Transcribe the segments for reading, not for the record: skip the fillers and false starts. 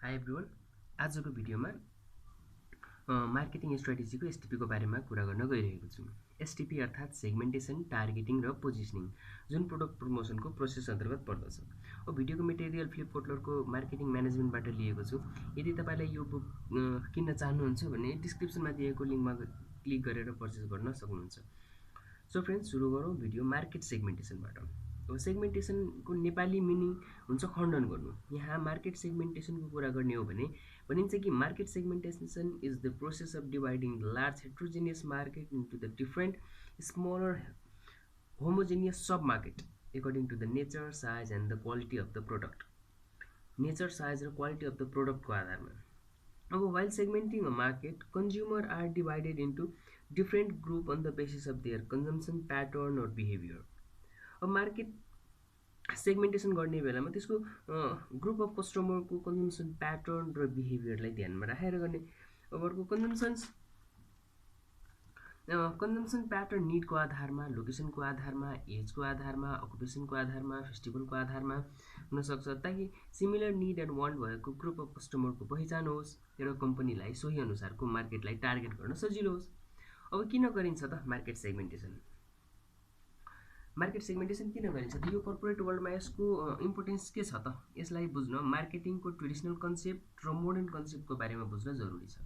High everyone, आजको भिडियोमा marketing स्ट्र्याटेजीको एसटिपीको बारेमा कुरा गर्न गइरहेको छु। एसटिपी अर्थात् सेगमेन्टेसन, टार्गेटिङ र पोजिसनिङ, जुन प्रोडक्ट प्रमोसनको प्रोसेस अन्तर्गत पर्दछ। भिडियोको मेटेरियल फ्लिप कोटलरको मार्केटिङ म्यानेजमेन्टबाट लिएको छु। यदि तपाईँलाई यो बुक किन्न चाहनुहुन्छ भने डिस्क्रिप्सनमा दिएको लिङ्कमा क्लिक गरेर पर्चेस गर्न सक्नुहुन्छ। सो फ्रेन्ड्स, सुरु गरौँ भिडियो मार्केट सेगमेन्टेसनबाट। सेगमेन्टेसनको नेपाली मिनिङ हुन्छ खण्डन गर्नु। यहाँ मार्केट सेगमेन्टेसनको कुरा गर्ने हो भने भनिन्छ कि market segmentation is the process of dividing the large heterogeneous market into the different smaller homogeneous sub market according to the nature, size and the quality of the product. Nature, size र quality of the प्रोडक्टको आधारमा। अब while segmenting a market, consumers are divided into different group on the basis of their consumption pattern or behavior. अब market सेगमेन्टेसन गर्ने बेलामा त्यसको group of कस्टमरको consumption pattern र बिहेभियरलाई ध्यानमा राखेर गर्ने। अब अर्को कन्जम्सन प्याटर्न निडको आधारमा, लोकेसनको आधारमा, एजको आधारमा, अकुपेसनको आधारमा, फेस्टिभलको आधारमा हुनसक्छ, ताकि सिमिलर निड एन्ड वान्ट भएको ग्रुप अफ कस्टमरको पहिचान होस् र कम्पनीलाई सोही अनुसारको मार्केटलाई टार्गेट गर्न सजिलो होस्। अब किन गरिन्छ त मार्केट सेगमेन्टेसन? मार्केट सेगमेन्टेसन किन गरिन्छ त? यो कर्पोरेट वर्ल्डमा यसको इम्पोर्टेन्स के छ त? यसलाई बुझ्न मार्केटिङको ट्रेडिसनल कन्सेप्ट र मोडर्न कन्सेप्टको बारेमा बुझ्न जरुरी छ।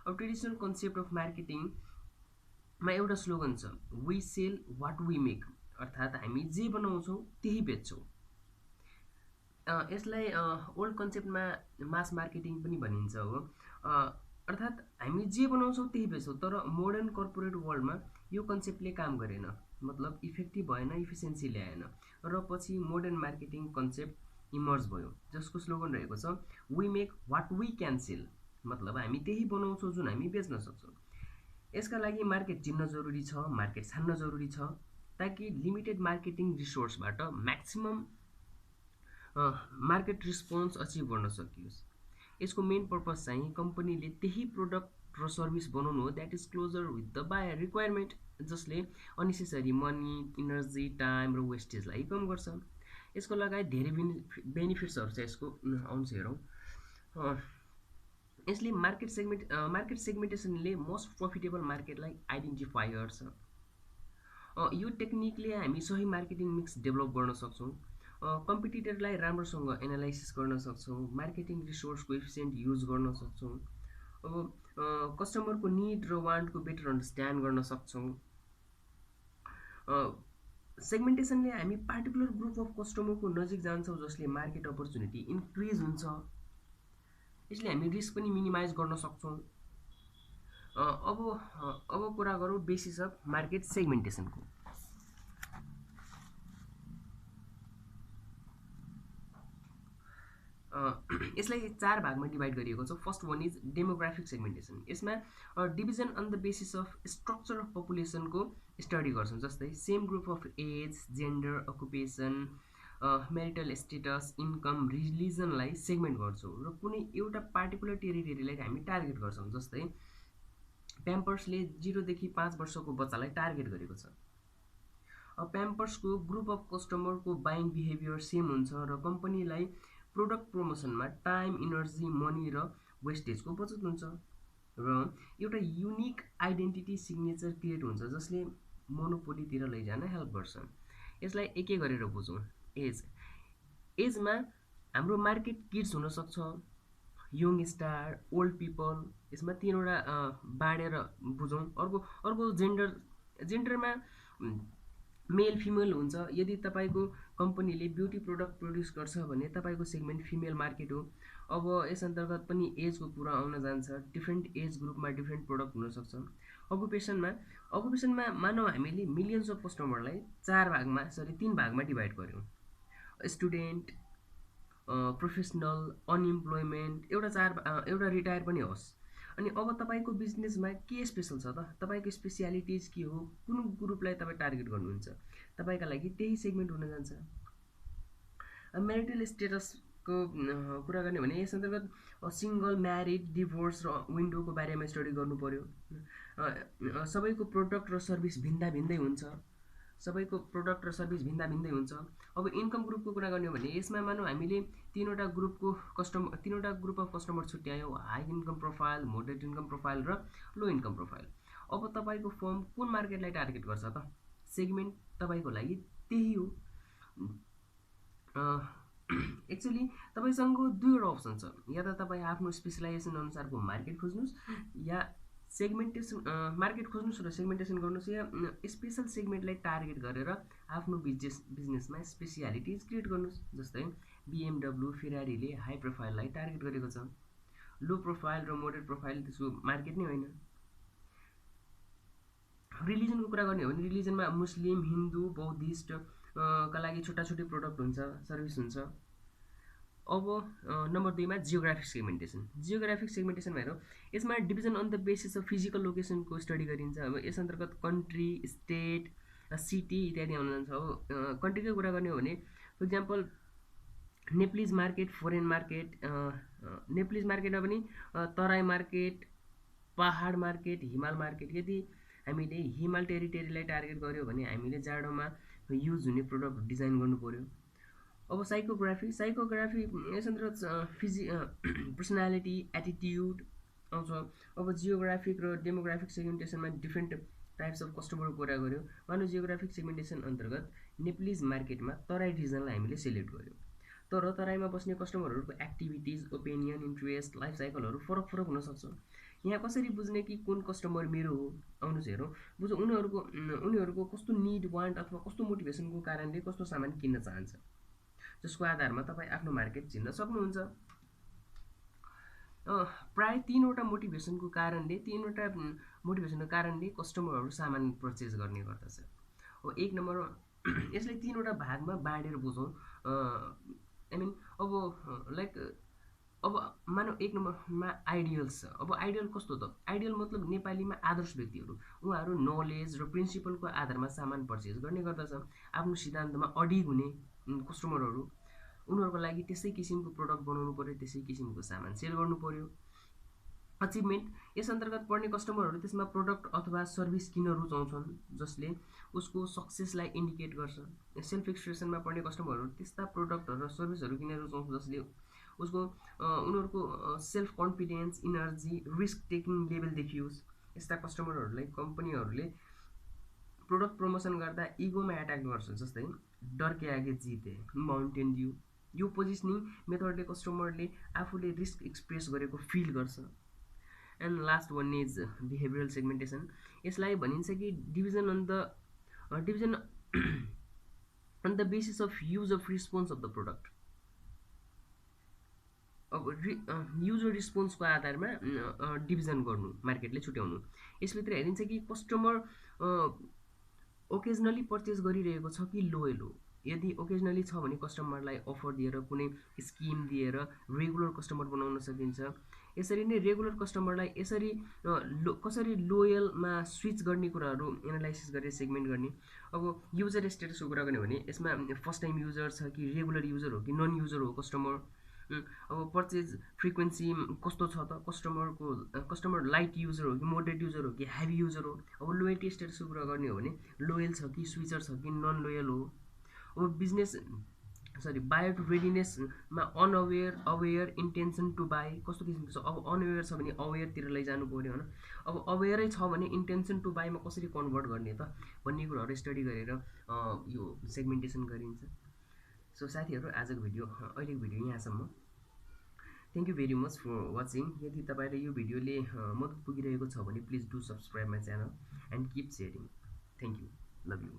अब ट्रेडिसनल कन्सेप्ट अफ मार्केटिङमा एउटा स्लोगन छ, we sell what we make, अर्थात् हामी जे बनाउँछौँ त्यही बेच्छौँ। यसलाई ओल्ड कन्सेप्टमा मास मार्केटिङ पनि भनिन्छ हो, अर्थात् हामी जे बनाउँछौँ त्यही बेच्छौँ। तर मोडर्न कर्पोरेट वर्ल्डमा यो कन्सेप्टले काम गरेन, मतलब इफेक्टिभ भएन, इफिसियन्सी ल्याएन र पछि मोडर्न मार्केटिङ कन्सेप्ट इमर्ज भयो, जसको स्लोगन रहेको छ we make what we can sell, मतलब हामी त्यही बनाउँछौँ जुन हामी बेच्न सक्छौँ। यसका लागि मार्केट चिन्न जरुरी छ, मार्केट छान्न जरुरी छ, ताकि लिमिटेड मार्केटिङ रिसोर्सबाट म्याक्सिमम मार्केट रिस्पोन्स अचिभ गर्न सकियोस्। यसको मेन पर्पस चाहिँ कम्पनीले त्यही प्रोडक्ट र सर्भिस बनाउनु हो that is closer with the buyer requirement, जसले अनेसेसरी मनी, इनर्जी, टाइम र वेस्टेजलाई कम गर्छ। यसको लगायत धेरै बेनिफिट्सहरू छ यसको, आउँछ हेरौँ। यसले मार्केट सेगमेन्टेसनले मोस्ट प्रफिटेबल मार्केटलाई आइडेन्टिफाई गर्छ। यो टेक्निकले हामी सही मार्केटिङ मिक्स डेभलप गर्न सक्छौँ, कम्पिटिटरलाई राम्रोसँग एनालाइसिस गर्न सक्छौँ, मार्केटिङ रिसोर्सको एफिसिएन्ट युज गर्न सक्छौँ, अब कस्टमरको निड र वान्टको बेटर अन्डरस्ट्यान्ड गर्न सक्छौँ। सेगमेन्टेसनले हामी पार्टिकुलर ग्रुप अफ कस्टमरको नजिक जान्छौँ, जसले मार्केट अपर्च्युनिटी इन्क्रिज हुन्छ। यसले हामी रिस्क पनि मिनिमाइज गर्न सक्छौँ। अब कुरा गरौँ बेसिस अफ मार्केट सेगमेन्टेसनको। यसलाई 4 भागमा डिभाइड गरिएको छ। First one is demographic segmentation. यसमा division on the basis of structure of पपुलेसनको स्टडी गर्छौँ, जस्तै same group of age, gender, occupation, marital status, income, रिलिजनलाई सेगमेन्ट गर्छौँ र कुनै एउटा पार्टिकुलर टेरिटरीलाई हामी टार्गेट गर्छौँ। जस्तै प्याम्पर्सले 0 देखि 5 वर्षको बच्चालाई टार्गेट गरेको छ। प्याम्पर्सको ग्रुप अफ कस्टमरको बाइङ बिहेभियर सेम हुन्छ र कम्पनीलाई प्रोडक्ट प्रमोसनमा टाइम, इनर्जी, मनी र वेस्टेजको बचत हुन्छ र एउटा युनिक आइडेन्टिटी सिग्नेचर क्रिएट हुन्छ, जसले मोनोपोलीतिर लैजान हेल्प गर्छ। यसलाई एक एक गरेर बुझौँ। एजमा हाम्रो मार्केट किड्स हुनसक्छ, यङ स्टार, ओल्ड पिपल, यसमा 3वटा बाँडेर बुझौँ। अर्को जेन्डरमा मेल फिमेल हुन्छ। यदि तपाईँको कम्पनीले ब्युटी प्रोडक्ट प्रड्युस गर्छ भने तपाईँको सेगमेन्ट फिमेल मार्केट हो। अब यस अन्तर्गत पनि एजको कुरा आउन जान्छ, डिफ्रेन्ट एज ग्रुपमा डिफ्रेन्ट प्रोडक्ट हुनसक्छ। अकुपेसनमा मानव हामीले मिलियन्स अफ कस्टमरलाई 3 भागमा डिभाइड गऱ्यौँ, स्टुडेन्ट, प्रोफेसनल, अनइम्प्लोइमेन्ट, एउटा रिटायर पनि होस्। अनि अब तपाईँको बिजनेसमा के स्पेसल छ त? तपाईँको स्पेसियालिटिज के हो? कुन ग्रुपलाई तपाईँ टार्गेट गर्नुहुन्छ? तपाईँका लागि त्यही सेगमेन्ट हुन जान्छ। मेरिटल स्टेटसको कुरा गर्ने भने यस अन्तर्गत सिङ्गल, म्यारिड, डिभोर्स र विन्डोको बारेमा स्टडी गर्नु पर्यो। सबैको प्रोडक्ट र सर्भिस भिन्दै हुन्छ। सबैको प्रोडक्ट र सर्भिस भिन्दा भिन्दै हुन्छ। अब इन्कम ग्रुपको कुरा गर्ने हो भने यसमा मानौँ हामीले तीनवटा ग्रुप अफ कस्टमर छुट्यायौँ, high income profile, moderate income profile र लो इन्कम प्रोफाइल। अब तपाईँको फर्म कुन मार्केटलाई टार्गेट गर्छ त? सेगमेन्ट तपाईँको लागि त्यही हो। एक्चुअली तपाईँसँग दुईवटा अप्सन छ, या त तपाईँ आफ्नो स्पेसलाइजेसन अनुसारको मार्केट खोज्नुहोस्, या मार्केट खोज्नुहोस् र सेगमेन्टेसन गर्नुहोस्, या स्पेसल सेगमेन्टलाई टार्गेट गरेर आफ्नो बिजनेसमा स्पेसियालिटिज क्रिएट गर्नुहोस्। जस्तै BMW, फेरारीले हाई प्रोफाइललाई टार्गेट गरेको छ, लो प्रोफाइल र मोडरेट प्रोफाइल त्यसको मार्केट नै होइन। रिलिजनको कुरा गर्ने हो भने रिलिजनमा मुस्लिम, हिन्दू, बौद्धिस्ट का लागि छुट्टा छुट्टै प्रोडक्ट हुन्छ, सर्भिस हुन्छ। अब नम्बर 2 मा जियोग्राफिक सेगमेन्टेसन भएर यसमा division on the basis of physical लोकेसनको स्टडी गरिन्छ। अब यस अन्तर्गत कन्ट्री, स्टेट, सिटी इत्यादि आउन जान्छ। अब कन्ट्रीको कुरा गर्ने हो भने for example Nepalese market, foreign market. Nepalese मार्केटमा पनि तराई मार्केट, पहाड मार्केट, हिमाल मार्केट। यदि हामीले हिमाल टेरिटरीलाई टार्गेट गर्यो भने हामीले जाडोमा युज हुने प्रोडक्ट डिजाइन गर्नु पर्यो। अब साइकोग्राफी यस अन्तर्गत पर्सनालिटी, एटिट्युड आउँछ। अब जियोग्राफिक र डेमोग्राफिक सेगमेन्टेसनमा डिफ्रेन्ट टाइप्स अफ कस्टमरको कुरा गर्यो। मानव जियोग्राफिक सेगमेन्टेसन अन्तर्गत नेप्लिज मार्केटमा तराई रिजनलाई हामीले सिलेक्ट गर्यो, तर तराईमा बस्ने कस्टमरहरूको एक्टिभिटिज, ओपिनियन, इन्ट्रेस्ट, लाइफ साइकलहरू फरक हुनसक्छ। यहाँ कसरी बुझ्ने कि कुन कस्टमर मेरो हो? आउनुहोस् हेरौँ, बुझौँ उनीहरूको कस्तो निड, वान्ट अथवा कस्तो मोटिभेसनको कारणले कस्तो सामान किन्न चाहन्छ, जसको आधारमा तपाईँ आफ्नो मार्केट चिन्न सक्नुहुन्छ। प्राय तीनवटा मोटिभेसनको कारणले कस्टमरहरू सामान पर्चेज गर्ने गर्दछ। अब 1 नम्बर यसलाई तीनवटा भागमा बाँडेर बुझौँ। अब मानव 1 नम्बरमा आइडियल्स छ। अब आइडियल कस्तो त? आइडियल मतलब नेपालीमा आदर्श व्यक्तिहरू। उहाँहरू नलेज र प्रिन्सिपलको आधारमा सामान पर्चेज गर्ने गर्दछ। आफ्नो सिद्धान्तमा अडिग हुने कस्टमरहरू, उनीहरूको लागि त्यसै किसिमको प्रोडक्ट बनाउनु पर्यो, त्यसै किसिमको सामान सेल गर्नु पर्यो। अचिभमेन्ट यस अन्तर्गत पर्ने कस्टमरहरू त्यसमा प्रोडक्ट अथवा सर्भिस किन रुचाउँछन् जसले उसको सक्सेसलाई इन्डिकेट गर्छ। सेल्फ एक्सप्रेसनमा पर्ने कस्टमरहरू त्यस्ता प्रोडक्टहरू र सर्भिसहरू किन रुचाउँछ जसले उनीहरूको self confidence, energy, risk taking level देखियोस्। यस्ता कस्टमरहरूलाई कम्पनीहरूले प्रोडक्ट प्रमोसन गर्दा इगोमा एट्याक गर्छ। जस्तै डर के आगे जिते, माउन्टेन ड्यू। यो पोजिसनिङ मेथडले कस्टमरले आफूले रिस्क एक्सप्रेस गरेको फिल गर्छ। And last one is behavioural segmentation. यसलाई भनिन्छ कि division on the basis of use of response of the product. अब युजर रिस्पोन्सको आधारमा डिभिजन गर्नु, मार्केटले छुट्याउनु। यसभित्र हेरिन्छ कि कस्टमर ओकेजनली पर्चेस गरिरहेको छ कि लोयल हो। यदि ओकेजनली छ भने कस्टमरलाई अफर दिएर, कुनै स्किम दिएर रेगुलर कस्टमर बनाउन सकिन्छ। यसरी नै रेगुलर कस्टमरलाई कसरी लोयलमा स्विच गर्ने कुराहरू एनालाइसिस गरेर सेगमेन्ट गर्ने। अब युजर स्टेटसको कुरा गर्ने हो भने यसमा फर्स्ट टाइम युजर छ कि रेगुलर युजर हो कि नन युजर हो कस्टमर। अब पर्चेज फ्रिक्वेन्सी कस्तो छ त? कस्टमर लाइट युजर हो कि मोडरेट युजर हो कि हेभी युजर हो। अब लोयल्टी स्टेटसको कुरा गर्ने हो भने लोयल छ कि स्विचर छ कि नन लोयल हो। अब बायर टु रेडिनेसमा unaware, aware, intention to buy कस्तो किसिमको छ? अब अनअवेयर छ भने अवेयरतिर लैजानु पऱ्यो होइन। अब अवेयरै छ भने इन्टेन्सन टु बाईमा कसरी कन्भर्ट गर्ने त भन्ने कुराहरू स्टडी गरेर यो सेगमेन्टेसन गरिन्छ। सो साथीहरू, आजको अहिलेको भिडियो यहाँसम्म। Thank you very much for watching. यदि तपाईँलाई यो भिडियोले मद्दत पुगिरहेको छ भने please do subscribe my channel and keep sharing. Thank you, love you.